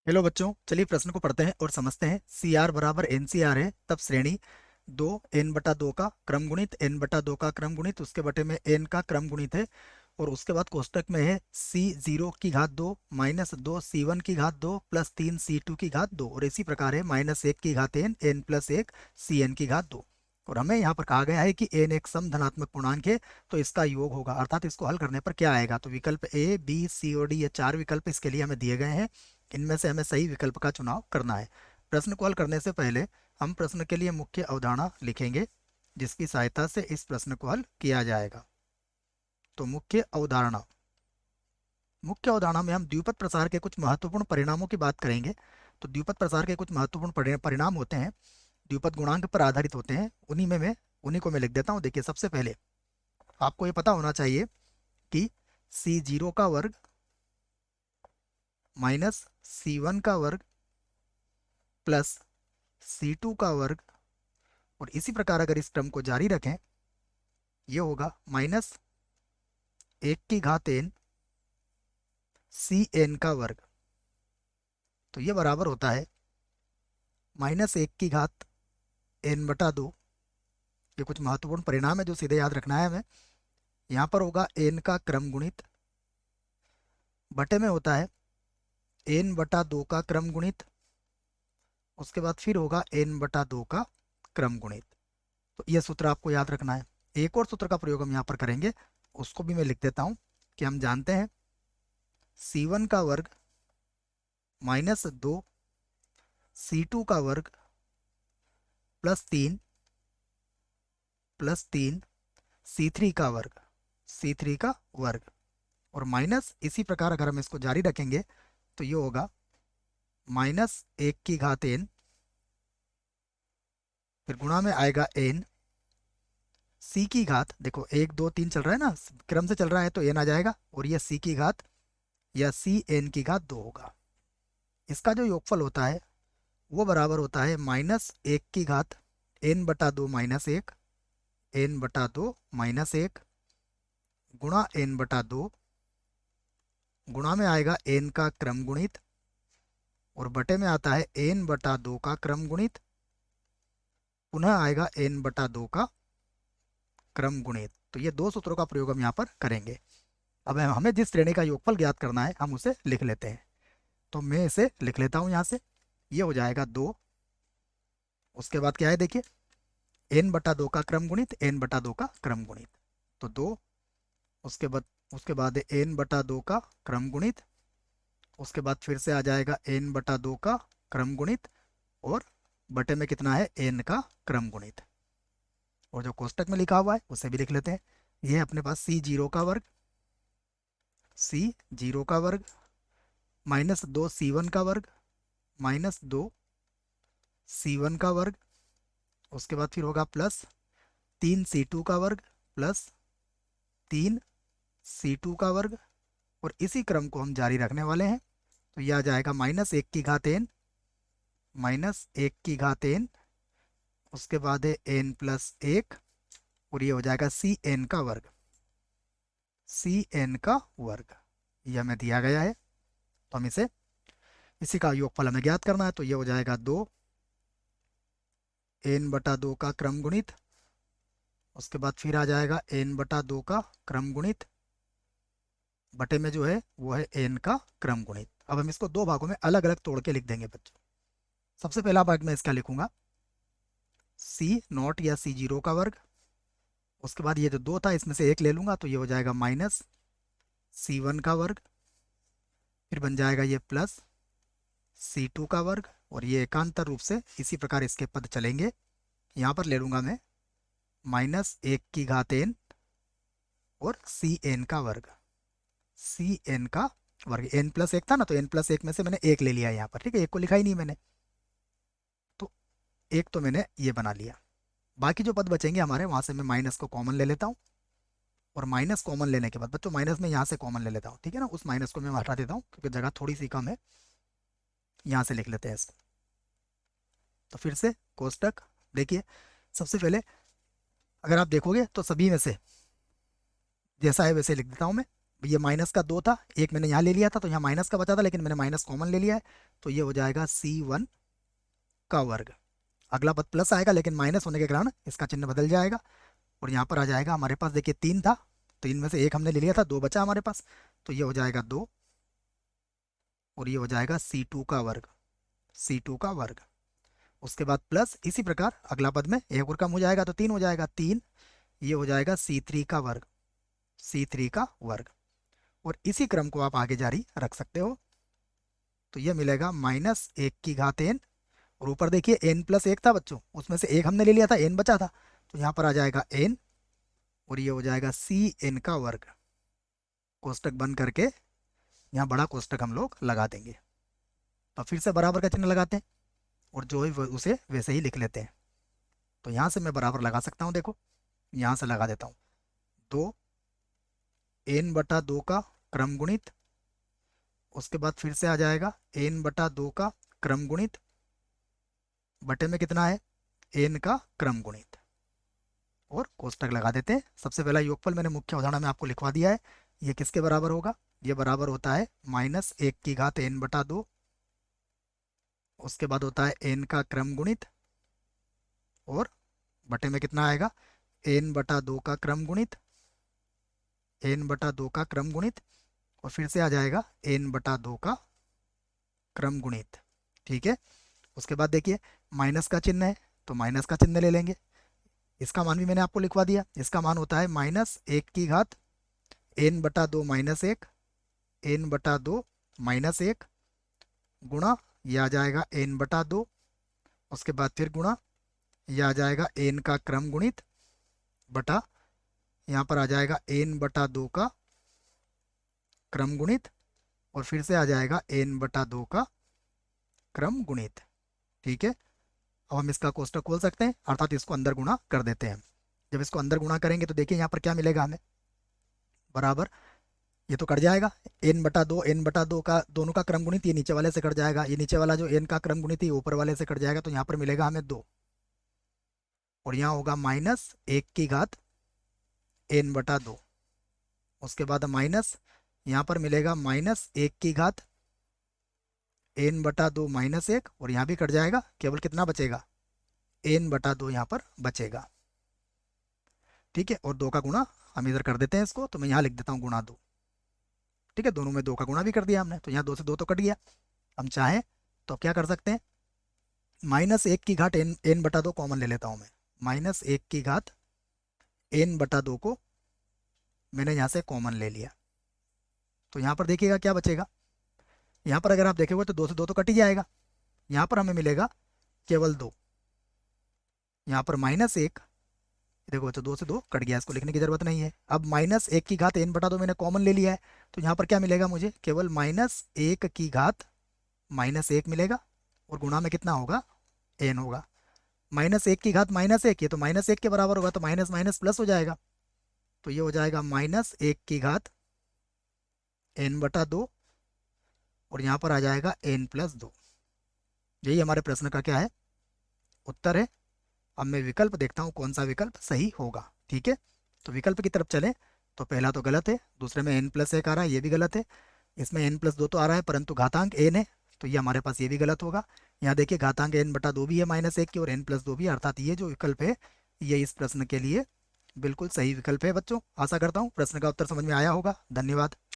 Hello बच्चों, चलिए प्रश्न को पढ़ते हैं और समझते हैं। सी आर बराबर एन सी आर है, तब श्रेणी दो एन बटा दो का क्रम गुणित एन बटा दो का क्रम गुणित उसके बटे में एन का क्रम गुणित है। और उसके बाद कोष्टक में है सी जीरो की घात दो माइनस दो सी वन की घात दो प्लस तीन सी टू की घात दो, और इसी प्रकार है माइनस एक की घात एन एन प्लस एक सी एन की घात दो। और हमें यहाँ पर कहा गया है कि एन एक सम धनात्मक पूर्णांक है, तो इसका योग होगा, अर्थात इसको हल करने पर क्या आएगा। तो विकल्प ए बी सी और डी, ये चार विकल्प इसके लिए हमें दिए गए हैं। इनमें से हमें सही विकल्प का चुनाव करना है। प्रश्न को हल करने से पहले हम प्रश्न के लिए मुख्य अवधारणा लिखेंगे, जिसकी सहायता से इस प्रश्न को हल किया जाएगा। तो मुख्य अवधारणा में हम द्विपद प्रसार के कुछ महत्वपूर्ण परिणामों की बात करेंगे। तो द्विपद प्रसार के कुछ महत्वपूर्ण परिणाम होते हैं, द्विपद गुणांक पर आधारित होते हैं। उन्हीं को मैं लिख देता हूँ। देखिए, सबसे पहले आपको ये पता होना चाहिए कि सी जीरो का वर्ग माइनस सी वन का वर्ग प्लस सी टू का वर्ग, और इसी प्रकार अगर इस क्रम को जारी रखें, ये होगा माइनस एक की घात एन सी एन का वर्ग। तो ये बराबर होता है माइनस एक की घात एन बटा दो। ये कुछ महत्वपूर्ण परिणाम है जो सीधे याद रखना है हमें। यहाँ पर होगा एन का क्रम गुणित, बटे में होता है एन बटा दो का क्रम गुणित, उसके बाद फिर होगा एन बटा दो का क्रम गुणित। तो ये सूत्र आपको याद रखना है। एक और सूत्र का प्रयोग हम यहाँ पर करेंगे, उसको भी मैं लिख देता हूँ कि हम जानते हैं सी वन का वर्ग माइनस दो सी टू का वर्ग प्लस तीन सी थ्री का वर्ग, सी थ्री का वर्ग, और माइनस इसी प्रकार अगर हम इसको जारी रखेंगे तो ये होगा माइनस एक की घात एन, फिर गुणा में आएगा एन सी की घात। देखो एक दो तीन चल रहा है ना, क्रम से चल रहा है तो एन आ जाएगा, और ये सी की घात या सी एन की घात दो होगा। इसका जो योगफल होता है वो बराबर होता है माइनस एक की घात एन बटा दो माइनस एक, एन बटा दो माइनस एक, गुणा एन बटा दो, गुणा में आएगा एन का क्रम गुणित, और बटे में आता है एन बटा दो का क्रम गुणित, पुनः आएगा एन बटा दो का क्रम गुणित। तो ये दो सूत्रों का प्रयोग हम यहाँ पर करेंगे। अब हमें जिस श्रेणी का योगफल ज्ञात करना है हम उसे लिख लेते हैं। तो मैं इसे लिख लेता हूँ यहाँ से। ये हो जाएगा दो, उसके बाद क्या है देखिए, एन बटा दो का क्रम गुणित एन बटा दो का क्रम गुणित। तो दो, उसके बाद एन बटा दो का क्रम गुणित, उसके बाद फिर से आ जाएगा एन बटा दो का क्रम गुणित, और बटे में कितना है एन का क्रम गुणित। और जो कोष्टक में लिखा हुआ है उसे भी लिख लेते हैं। ये है अपने पास सी जीरो का वर्ग माइनस दो सी वन का वर्ग माइनस दो सी वन का वर्ग, उसके बाद फिर होगा प्लस तीन सी टू का वर्ग प्लस तीन सी टू का वर्ग, और इसी क्रम को हम जारी रखने वाले हैं। तो यह आ जाएगा माइनस एक की घात एन, उसके बाद है एन प्लस एक, और ये हो जाएगा सी एन का वर्ग। यह हमें दिया गया है, तो हम इसी का योगफल हमें ज्ञात करना है। तो ये हो जाएगा दो एन बटा दो का क्रम गुणित, उसके बाद फिर आ जाएगा एन बटा दो का क्रम गुणित, बटे में जो है वो है एन का क्रम गुणित। अब हम इसको दो भागों में अलग अलग तोड़ के लिख देंगे बच्चों। सबसे पहला भाग में इसका लिखूंगा सी नॉट या सी जीरो का वर्ग, उसके बाद ये जो दो था इसमें से एक ले लूंगा, तो ये हो जाएगा माइनस सी वन का वर्ग, फिर बन जाएगा ये प्लस सी टू का वर्ग, और ये एकांतर रूप से इसी प्रकार इसके पद चलेंगे। यहाँ पर ले लूंगा मैं माइनस एक की घात एन और सी एन का वर्ग, सी एन का वर्ग। एन प्लस एक था ना, तो एन प्लस एक में से मैंने एक ले लिया यहाँ पर, ठीक है, एक को लिखा ही नहीं मैंने, तो एक तो मैंने ये बना लिया। बाकी जो पद बचेंगे हमारे वहां से मैं माइनस को कॉमन ले लेता हूँ, और माइनस कॉमन लेने के बाद बच्चों माइनस में यहाँ से कॉमन ले लेता हूँ, ठीक है ना, उस माइनस को मैं हटा देता हूँ क्योंकि जगह थोड़ी सी कम है। यहाँ से लिख लेते हैं इसको। तो फिर से कोष्टक देखिए, सबसे पहले अगर आप देखोगे तो सभी में से जैसा है वैसे लिख देता हूँ मैं। ये माइनस का दो था, एक मैंने यहाँ ले लिया था तो यहाँ माइनस का बचा था, लेकिन मैंने माइनस कॉमन ले लिया है। तो ये हो जाएगा C1 का वर्ग। अगला पद प्लस आएगा लेकिन माइनस होने के कारण इसका चिन्ह बदल जाएगा और यहाँ पर आ जाएगा हमारे पास, देखिए 3 था, 3 में से 1 हमने ले लिया था, 2 बचा हमारे पास, तो ये हो जाएगा 2 और ये हो जाएगा C2 का वर्ग, C2 का वर्ग। उसके बाद प्लस, इसी प्रकार अगला पद में एक और कम हो जाएगा तो 3 हो जाएगा, 3, ये हो जाएगा C3 का वर्ग, C3 का वर्ग। और इसी क्रम को आप आगे जारी रख सकते हो। तो ये मिलेगा -1n, और ऊपर देखिए n+1 था बच्चों, उसमें से 1 हमने ले लिया था, n बचा था, तो यहाँ पर आ जाएगा n और ये हो जाएगा Cn का वर्ग। कोष्टक बंद करके यहाँ बड़ा कोष्टक हम लोग लगा देंगे। तो फिर से बराबर का चिन्ह लगाते हैं और जो है उसे वैसे ही लिख लेते हैं। तो यहाँ से मैं बराबर लगा सकता हूँ, देखो यहाँ से लगा देता हूँ, 2n/2 का क्रम गुणित, उसके बाद फिर से आ जाएगा n/2 का क्रम गुणित, बटे में कितना है, n का क्रम गुणित, और कोष्टक लगा देते हैं। सबसे पहला योगफल मैंने मुख्य उदाहरण में आपको लिखवा दिया है। ये किसके बराबर होगा, ये बराबर होता है -1n/2, उसके बाद होता है n का क्रम गुणित, और बटे में कितना आएगा, n/2 का क्रम गुणित, n/2 का क्रम गुणित, और फिर से आ जाएगा n/2 का क्रम गुणित। ठीक है, उसके बाद देखिए माइनस का चिन्ह है तो माइनस का चिन्ह ले लेंगे। इसका मान भी मैंने आपको लिखवा दिया, इसका मान होता है -1 n/2 -1, n/2 -1 गुणा, ये आ जाएगा n/2, उसके बाद फिर गुणा, यह आ जाएगा n का क्रम गुणित, बटा यहाँ पर आ जाएगा n/2 का क्रम गुणित, और फिर से आ जाएगा n/2 का क्रम गुणित। ठीक है, अब हम इसका कोष्टक खोल सकते हैं, अर्थात इसको अंदर गुणा कर देते हैं। जब इसको अंदर गुणा करेंगे तो देखिए यहाँ पर क्या मिलेगा हमें, बराबर, ये तो कट जाएगा, n/2 का दोनों का क्रम गुणित, ये नीचे वाले से कट जाएगा, ये नीचे वाला जो n का क्रम गुणित है ऊपर वाले से कट जाएगा, तो यहाँ पर मिलेगा हमें 2, और यहाँ होगा -1n/2, उसके बाद माइनस, यहाँ पर मिलेगा -1n/2 -1, और यहाँ भी कट जाएगा, केवल कितना बचेगा, n/2 यहाँ पर बचेगा। ठीक है, और 2 का गुणा हम इधर कर देते हैं इसको, तो मैं यहाँ लिख देता हूँ गुणा 2। ठीक है, दोनों में 2 का गुणा भी कर दिया हमने, तो यहाँ 2 से 2 तो कट गया। हम चाहें तो क्या कर सकते हैं, -1n/2 कॉमन ले लेता हूँ मैं, -1n/2 को मैंने यहाँ से कॉमन ले लिया, तो यहाँ पर देखिएगा क्या बचेगा, यहाँ पर अगर आप देखेंगे तो 2 से 2 तो कट ही जाएगा, यहाँ पर हमें मिलेगा केवल 2, यहाँ पर -1, देखो तो 2 से 2 कट गया, इसको लिखने की जरूरत नहीं है। अब -1n/2 मैंने कॉमन ले लिया है, तो यहाँ पर क्या मिलेगा मुझे, केवल -1 मिलेगा, और गुणा में कितना होगा, n होगा, -1 ये तो -1 के बराबर होगा, तो माइनस माइनस प्लस हो जाएगा, तो ये हो जाएगा -1n/2, और यहाँ पर आ जाएगा n+2। यही हमारे प्रश्न का क्या है, उत्तर है। अब मैं विकल्प देखता हूँ कौन सा विकल्प सही होगा। ठीक है, तो विकल्प की तरफ चलें, तो पहला तो गलत है, दूसरे में n+1 आ रहा है, ये भी गलत है, इसमें n+2 तो आ रहा है परंतु घातांक n है, तो ये हमारे पास ये भी गलत होगा। यहाँ देखिए घातांक n/2 भी है -1 की, और n+2 भी, अर्थात ये जो विकल्प है ये इस प्रश्न के लिए बिल्कुल सही विकल्प है। बच्चों आशा करता हूँ प्रश्न का उत्तर समझ में आया होगा। धन्यवाद।